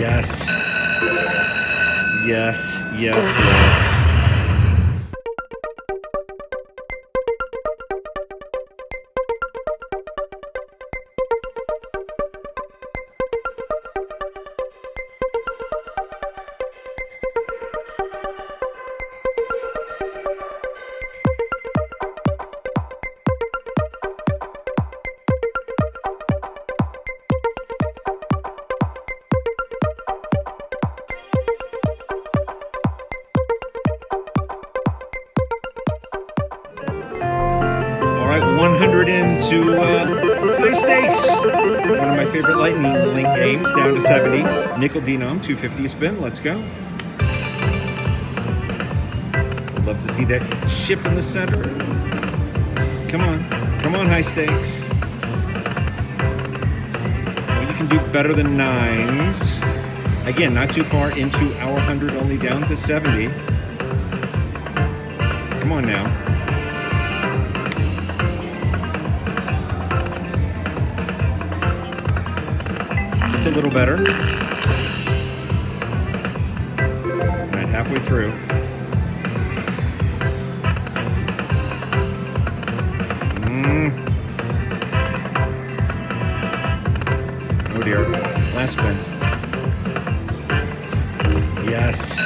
Yes. Yes, yes, yes. All right, 100 into high stakes. One of my favorite lightning link games, down to 70. Nickel denom, 250 a spin. Let's go. Love to see that chip in the center. Come on, high stakes. Well, you can do better than nines. Again, not too far into our 100, only down to 70. Come on now. A little better. All right, halfway through. Oh dear. Last spin. Yes.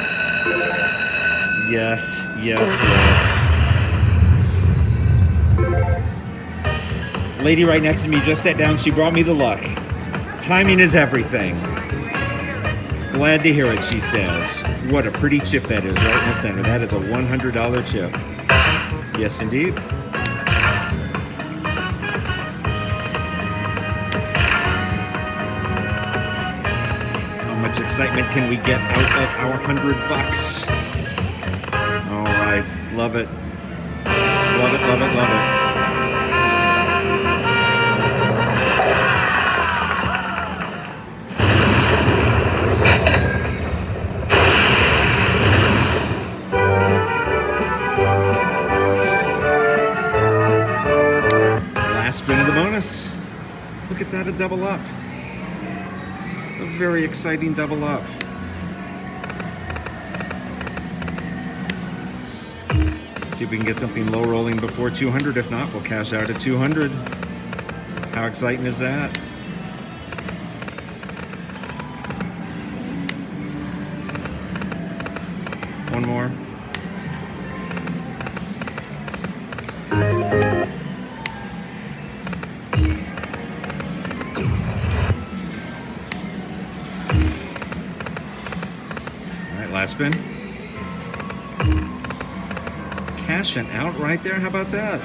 Yes, yes, yes. Lady right next to me just sat down. She brought me the luck. Timing is everything. Glad to hear it, she says. What a pretty chip that is, right in the center. That is a $100 chip. Yes, indeed. How much excitement can we get out of our $100? All right, love it. Love it, love it, love it. Spin of the bonus. Look at that, a double up. A very exciting double up. See if we can get something low rolling before 200. If not, we'll cash out at 200. How exciting is that? One more. Last spin. Cashing out right there. How about that?